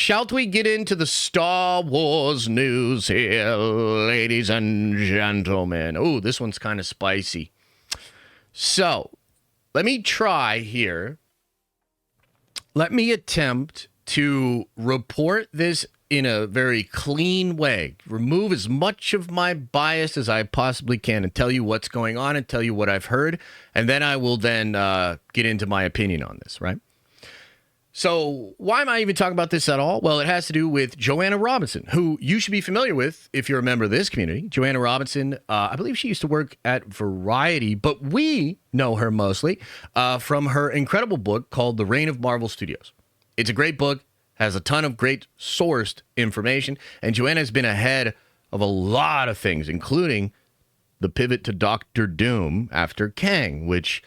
shall we get into the Star Wars news here, ladies and gentlemen? Oh, this one's kind of spicy. So, let me try here. Let me attempt to report this in a very clean way. Remove as much of my bias as I possibly can and tell you what's going on and tell you what I've heard. And then I will then get into my opinion on this, right? So why am I even talking about this at all? Well, it has to do with Joanna Robinson, who you should be familiar with if you're a member of this community. Joanna Robinson, I believe she used to work at Variety, but we know her mostly from her incredible book called The Reign of Marvel Studios. It's a great book, has a ton of great sourced information, and Joanna has been ahead of a lot of things, including the pivot to Doctor Doom after Kang, which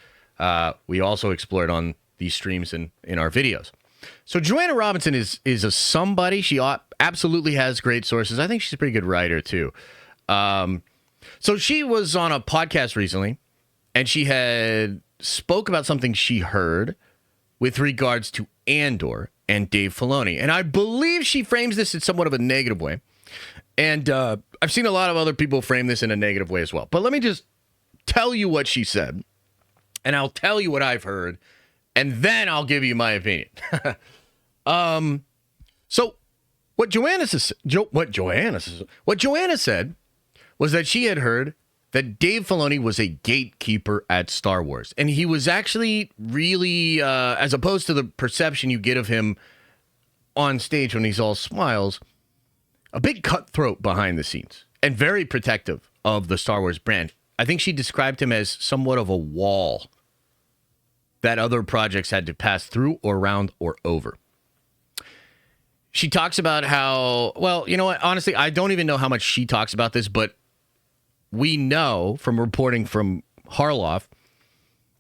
we also explored on these streams in our videos. So Joanna Robinson is a somebody. She absolutely has great sources. I think she's a pretty good writer, too. So she was on a podcast recently, and she had spoke about something she heard with regards to Andor and Dave Filoni. And I believe she frames this in somewhat of a negative way. And I've seen a lot of other people frame this in a negative way as well. But let me just tell you what she said, and I'll tell you what I've heard, and then I'll give you my opinion. So what Joanna said was that she had heard that Dave Filoni was a gatekeeper at Star Wars. And he was actually really, as opposed to the perception you get of him on stage when he's all smiles, a big cutthroat behind the scenes and very protective of the Star Wars brand. I think she described him as somewhat of a wall that other projects had to pass through or around or over. She talks about how, well, you know what? Honestly, I don't even know how much she talks about this, but we know from reporting from Harloff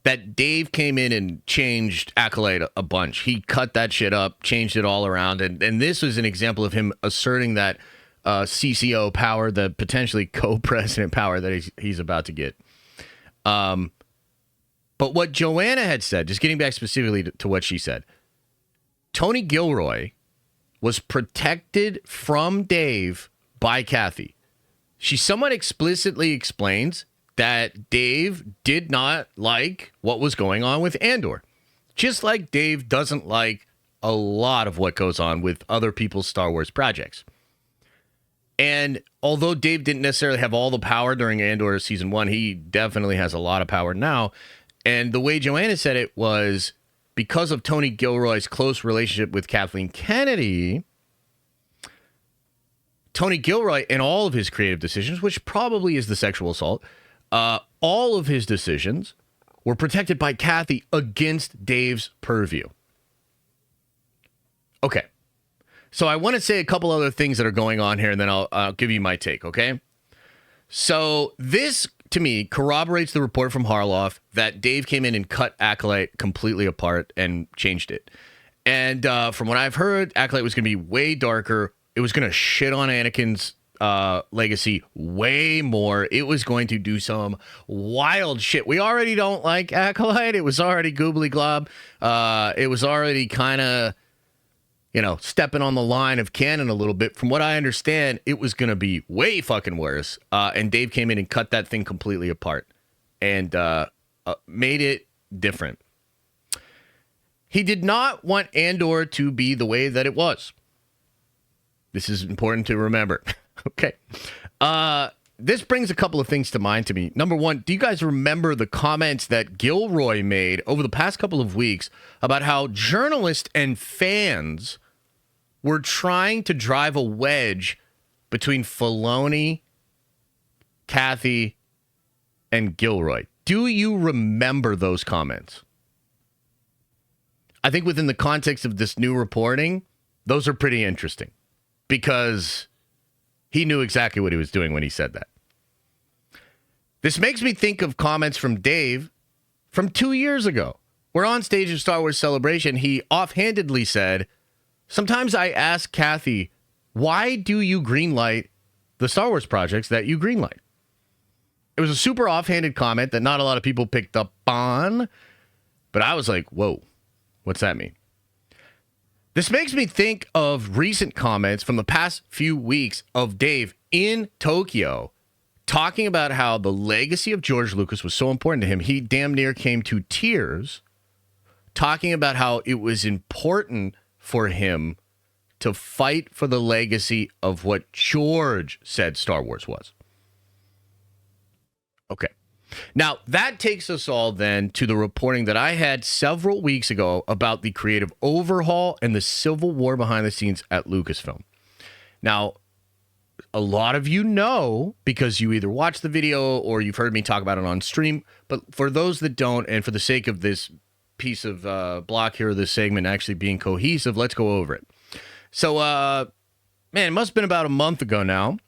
that Dave came in and changed Acolyte a bunch. He cut that shit up, changed it all around, and this was an example of him asserting that CCO power, the potentially co-president power that he's about to get. But what Joanna had said, just getting back specifically to what she said, Tony Gilroy was protected from Dave by Kathy. She somewhat explicitly explains that Dave did not like what was going on with Andor. Just like Dave doesn't like a lot of what goes on with other people's Star Wars projects. And although Dave didn't necessarily have all the power during Andor Season 1, he definitely has a lot of power now. And the way Joanna said it was because of Tony Gilroy's close relationship with Kathleen Kennedy, Tony Gilroy and all of his creative decisions, which probably is the sexual assault, all of his decisions were protected by Kathy against Dave's purview. Okay. So I want to say a couple other things that are going on here, and then I'll give you my take, okay? So this, to me, corroborates the report from Harloff that Dave came in and cut Acolyte completely apart and changed it. And from what I've heard, Acolyte was going to be way darker. It was going to shit on Anakin's legacy way more. It was going to do some wild shit. We already don't like Acolyte. It was already goobly glob. It was already kind of, stepping on the line of canon a little bit. From what I understand, it was going to be way fucking worse. And Dave came in and cut that thing completely apart and made it different. He did not want Andor to be the way that it was. This is important to remember. Okay. This brings a couple of things to mind to me. Number one, do you guys remember the comments that Gilroy made over the past couple of weeks about how journalists and fans were trying to drive a wedge between Filoni, Kathy, and Gilroy? Do you remember those comments? I think within the context of this new reporting, those are pretty interesting because he knew exactly what he was doing when he said that. This makes me think of comments from Dave from 2 years ago, where on stage of Star Wars Celebration, he offhandedly said, "Sometimes I ask Kathy, why do you greenlight the Star Wars projects that you greenlight?" It was a super offhanded comment that not a lot of people picked up on, but I was like, whoa, what's that mean? This makes me think of recent comments from the past few weeks of Dave in Tokyo talking about how the legacy of George Lucas was so important to him. He damn near came to tears talking about how it was important for him to fight for the legacy of what George said Star Wars was. Okay. Now, that takes us all then to the reporting that I had several weeks ago about the creative overhaul and the civil war behind the scenes at Lucasfilm. Now, a lot of you know because you either watched the video or you've heard me talk about it on stream. But for those that don't, and for the sake of this piece of block here, this segment actually being cohesive, let's go over it. So, man, it must have been about a month ago now.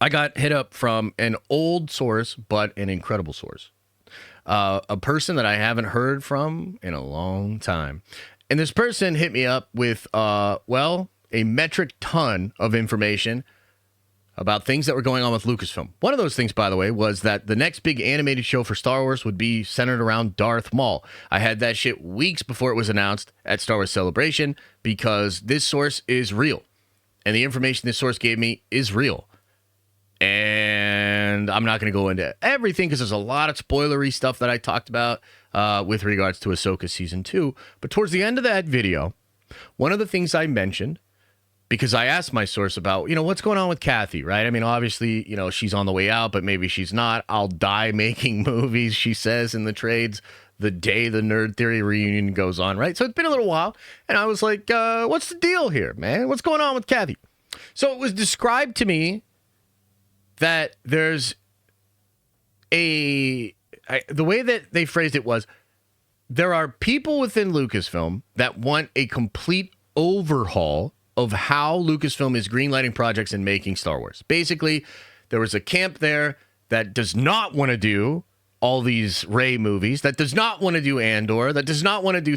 I got hit up from an old source, but an incredible source. A person that I haven't heard from in a long time. And this person hit me up with, a metric ton of information about things that were going on with Lucasfilm. One of those things, by the way, was that the next big animated show for Star Wars would be centered around Darth Maul. I had that shit weeks before it was announced at Star Wars Celebration because this source is real. And the information this source gave me is real. And I'm not going to go into everything because there's a lot of spoilery stuff that I talked about with regards to Ahsoka Season 2. But towards the end of that video, one of the things I mentioned, because I asked my source about, what's going on with Kathy, right? I mean, obviously, she's on the way out, but maybe she's not. I'll die making movies, she says in the trades, the day the Nerd Theory reunion goes on, right? So it's been a little while. And I was like, what's the deal here, man? What's going on with Kathy? So it was described to me that there's the way that they phrased it was, there are people within Lucasfilm that want a complete overhaul of how Lucasfilm is greenlighting projects and making Star Wars. Basically, there was a camp there that does not want to do all these Rey movies, that does not want to do Andor, that does not want to do,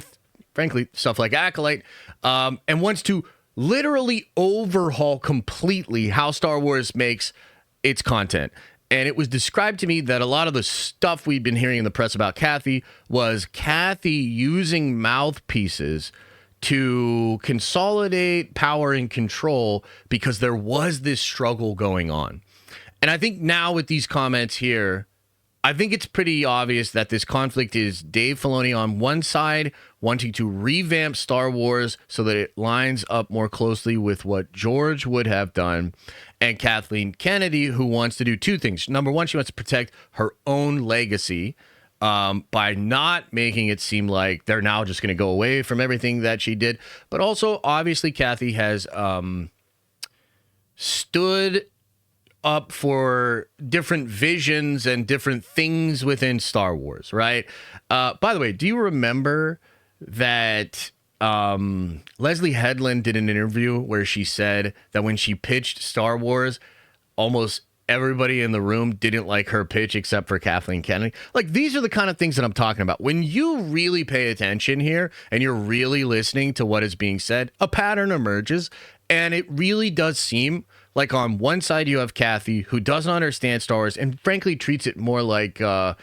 frankly, stuff like Acolyte, and wants to literally overhaul completely how Star Wars makes its content. And it was described to me that a lot of the stuff we've been hearing in the press about Kathy was Kathy using mouthpieces to consolidate power and control because there was this struggle going on. And I think now with these comments here, I think it's pretty obvious that this conflict is Dave Filoni on one side wanting to revamp Star Wars so that it lines up more closely with what George would have done, and Kathleen Kennedy, who wants to do two things. Number one, she wants to protect her own legacy by not making it seem like they're now just going to go away from everything that she did. But also, obviously, Kathy has stood up for different visions and different things within Star Wars, right? By the way, do you remember that Leslie Headland did an interview where she said that when she pitched Star Wars, almost everybody in the room didn't like her pitch except for Kathleen Kennedy? Like, these are the kind of things that I'm talking about. When you really pay attention here and you're really listening to what is being said, a pattern emerges, and it really does seem like on one side you have Kathy, who doesn't understand Star Wars and frankly treats it more like a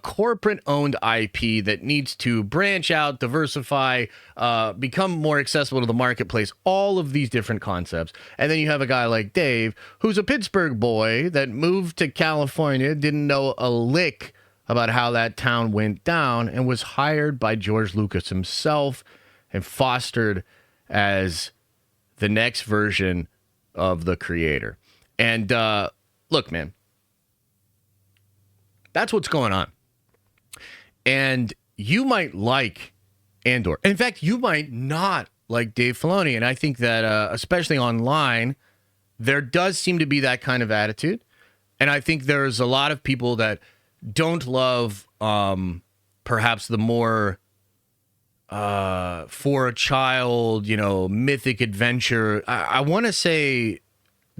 corporate-owned IP that needs to branch out, diversify, become more accessible to the marketplace, all of these different concepts. And then you have a guy like Dave, who's a Pittsburgh boy that moved to California, didn't know a lick about how that town went down, and was hired by George Lucas himself and fostered as the next version of the creator. And look, man, that's what's going on. And you might like Andor. In fact, you might not like Dave Filoni. And I think that, especially online, there does seem to be that kind of attitude. And I think there's a lot of people that don't love perhaps the more for a child, mythic adventure. I want to say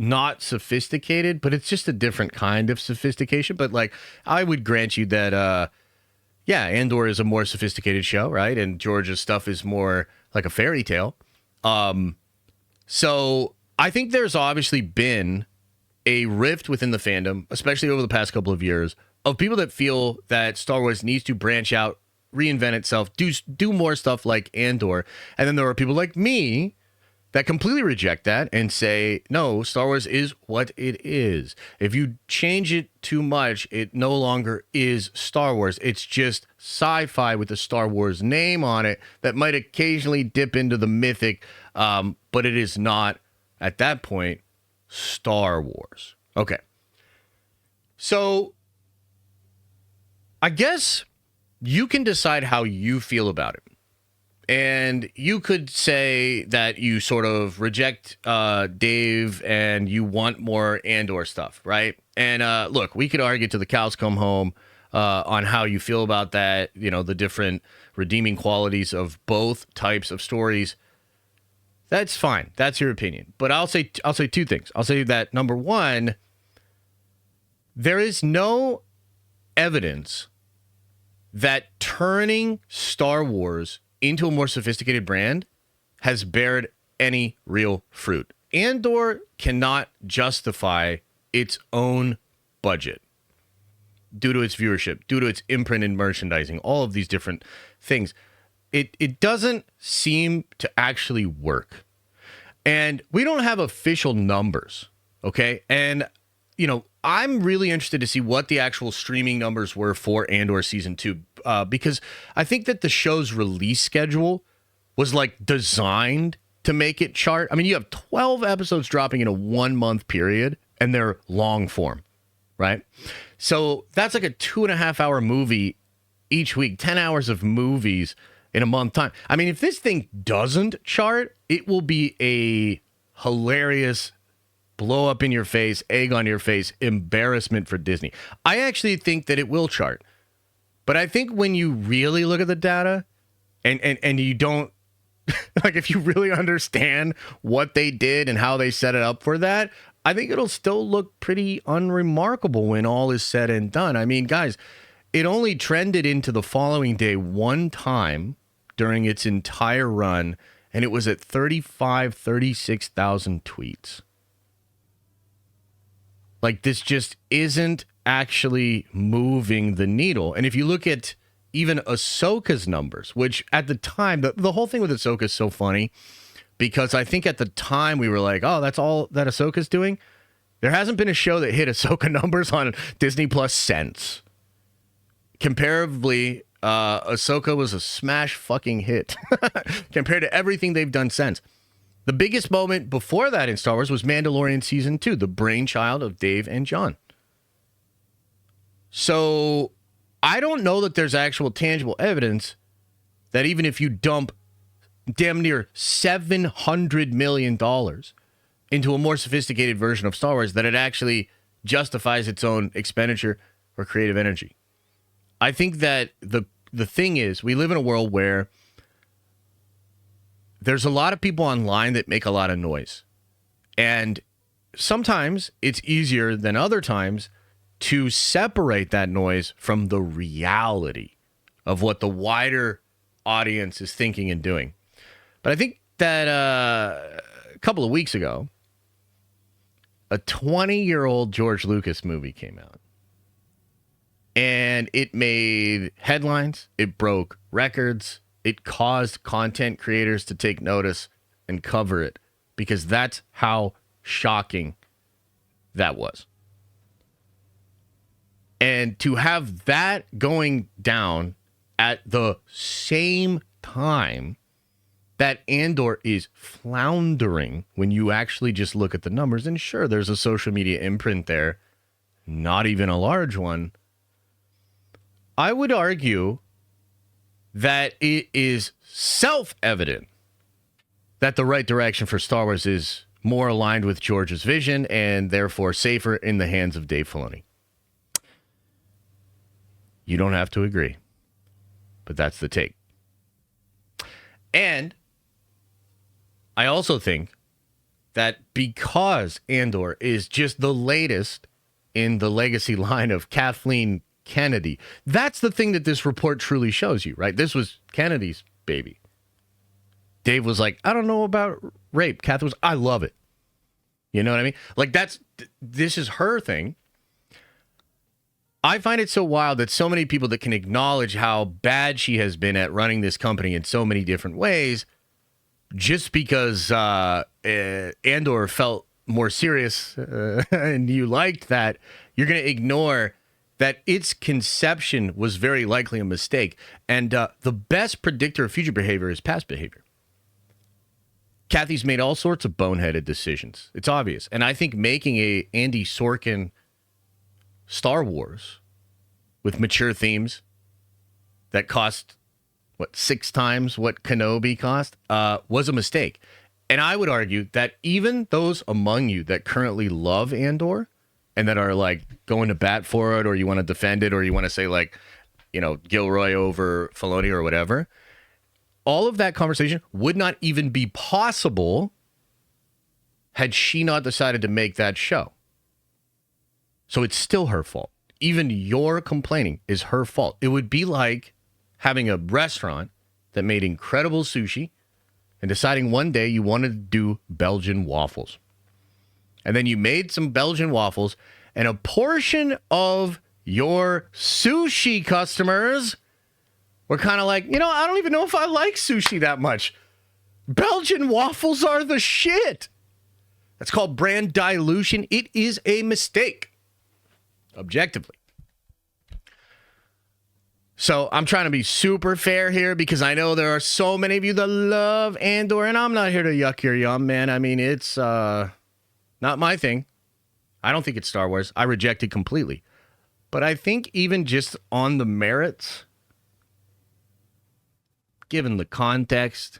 not sophisticated, but it's just a different kind of sophistication. But like, I would grant you that, Andor is a more sophisticated show, right? And George's stuff is more like a fairy tale. So I think there's obviously been a rift within the fandom, especially over the past couple of years, of people that feel that Star Wars needs to branch out reinvent itself, do more stuff like Andor. And then there are people like me that completely reject that and say, no, Star Wars is what it is. If you change it too much, it no longer is Star Wars. It's just sci-fi with a Star Wars name on it that might occasionally dip into the mythic, but it is not, at that point, Star Wars. Okay. So I guess you can decide how you feel about it. And you could say that you sort of reject Dave and you want more Andor stuff, right? And look, we could argue till the cows come home on how you feel about that, you know, the different redeeming qualities of both types of stories. That's fine. That's your opinion. But I'll say two things. I'll say that, number one, there is no evidence that turning Star Wars into a more sophisticated brand has bared any real fruit. Andor cannot justify its own budget due to its viewership, due to its imprint in merchandising, all of these different things. It doesn't seem to actually work. And we don't have official numbers, okay? And, you know, I'm really interested to see what the actual streaming numbers were for Andor Season 2, because I think that the show's release schedule was, like, designed to make it chart. I mean, you have 12 episodes dropping in a 1 month period, and they're long form, right? So that's like a 2.5 hour movie each week, 10 hours of movies in a month time. I mean, if this thing doesn't chart, it will be a hilarious blow up in your face, egg on your face, embarrassment for Disney. I actually think that it will chart. But I think when you really look at the data and you don't, like, if you really understand what they did and how they set it up for that, I think it'll still look pretty unremarkable when all is said and done. I mean, guys, it only trended into the following day one time during its entire run, and it was at 36,000 tweets. Like, this just isn't actually moving the needle. And if you look at even Ahsoka's numbers, which at the time, the whole thing with Ahsoka is so funny, because I think at the time we were like, oh, that's all that Ahsoka's doing. There hasn't been a show that hit Ahsoka numbers on Disney Plus since. Comparably, Ahsoka was a smash fucking hit compared to everything they've done since. The biggest moment before that in Star Wars was Mandalorian Season 2, the brainchild of Dave and John. So I don't know that there's actual tangible evidence that even if you dump damn near $700 million into a more sophisticated version of Star Wars, that it actually justifies its own expenditure or creative energy. I think that the thing is, we live in a world where there's a lot of people online that make a lot of noise. And sometimes it's easier than other times to separate that noise from the reality of what the wider audience is thinking and doing. But I think that a couple of weeks ago, a 20-year-old George Lucas movie came out. And it made headlines. It broke records. It caused content creators to take notice and cover it, because that's how shocking that was. And to have that going down at the same time that Andor is floundering when you actually just look at the numbers, and sure, there's a social media imprint there, not even a large one. I would argue that it is self-evident that the right direction for Star Wars is more aligned with George's vision and therefore safer in the hands of Dave Filoni. You don't have to agree, but that's the take. And I also think that because Andor is just the latest in the legacy line of Kathleen Kennedy, that's the thing that this report truly shows you, right? This was Kennedy's baby. Dave was like, I don't know about rape. Kath was, I love it. You know what I mean? Like, this is her thing. I find it so wild that so many people that can acknowledge how bad she has been at running this company in so many different ways, just because Andor felt more serious and you liked that, you're going to ignore that its conception was very likely a mistake. And the best predictor of future behavior is past behavior. Kathy's made all sorts of boneheaded decisions. It's obvious. And I think making a Andy Sorkin Star Wars with mature themes that cost, 6 times what Kenobi cost, was a mistake. And I would argue that even those among you that currently love Andor and that are like going to bat for it, or you want to defend it, or you want to say like, Gilroy over Filoni or whatever, all of that conversation would not even be possible had she not decided to make that show. So it's still her fault. Even your complaining is her fault. It would be like having a restaurant that made incredible sushi and deciding one day you wanted to do Belgian waffles. And then you made some Belgian waffles, and a portion of your sushi customers were kind of like, I don't even know if I like sushi that much. Belgian waffles are the shit. That's called brand dilution. It is a mistake, objectively. So I'm trying to be super fair here because I know there are so many of you that love Andor, and I'm not here to yuck your yum, man. I mean, it's not my thing. I don't think it's Star Wars. I reject it completely. But I think even just on the merits, given the context,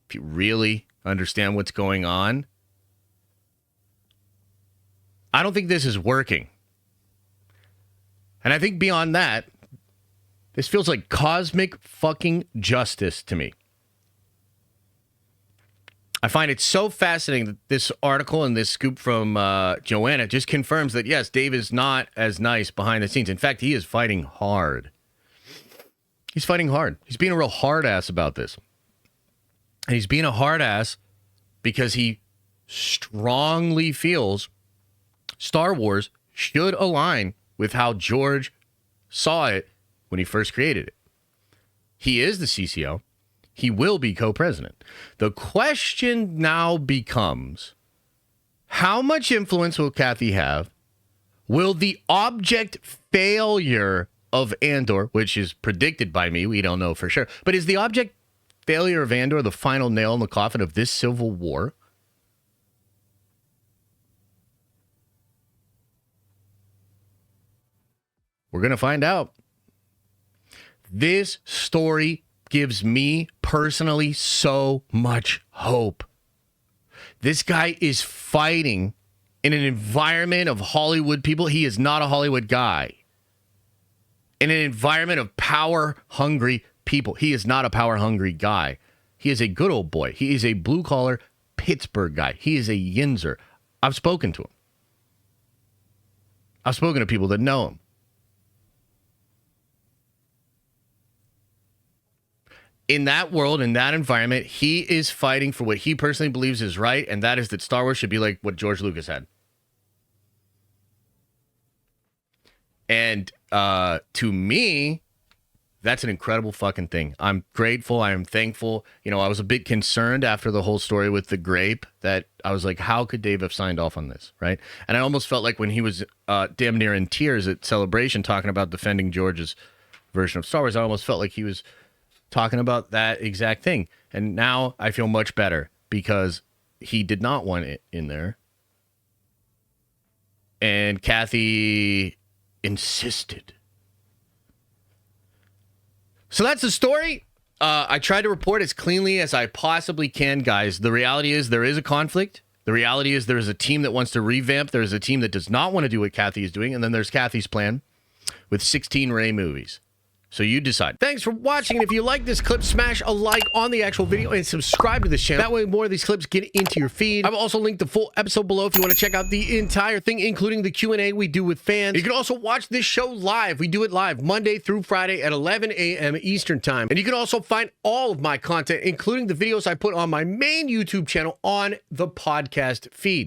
if you really understand what's going on, I don't think this is working. And I think beyond that, this feels like cosmic fucking justice to me. I find it so fascinating that this article and this scoop from Joanna just confirms that, yes, Dave is not as nice behind the scenes. In fact, he is fighting hard. He's fighting hard. He's being a real hard ass about this. And he's being a hard ass because he strongly feels Star Wars should align with how George saw it when he first created it. He is the CCO. He will be co-president. The question now becomes, how much influence will Kathy have? Will the object failure of Andor, which is predicted by me, we don't know for sure, but is the object failure of Andor the final nail in the coffin of this civil war? We're going to find out. This story gives me personally so much hope. This guy is fighting in an environment of Hollywood people. He is not a Hollywood guy. In an environment of power-hungry people. He is not a power-hungry guy. He is a good old boy. He is a blue-collar Pittsburgh guy. He is a Yinzer. I've spoken to him. I've spoken to people that know him. In that world, in that environment, he is fighting for what he personally believes is right, and that is that Star Wars should be like what George Lucas had. And to me, that's an incredible fucking thing. I'm grateful. I am thankful. I was a bit concerned after the whole story with the grape that I was like, how could Dave have signed off on this, right? And I almost felt like when he was damn near in tears at Celebration talking about defending George's version of Star Wars, I almost felt like he was talking about that exact thing. And now I feel much better because he did not want it in there. And Kathy insisted. So that's the story. I tried to report as cleanly as I possibly can, guys. The reality is there is a conflict. The reality is there is a team that wants to revamp. There is a team that does not want to do what Kathy is doing. And then there's Kathy's plan with 16 Ray movies. So you decide. Thanks for watching. And if you like this clip, smash a like on the actual video and subscribe to this channel. That way more of these clips get into your feed. I've also linked the full episode below if you want to check out the entire thing, including the Q&A we do with fans. You can also watch this show live. We do it live Monday through Friday at 11 a.m. Eastern time. And you can also find all of my content, including the videos I put on my main YouTube channel on the podcast feed.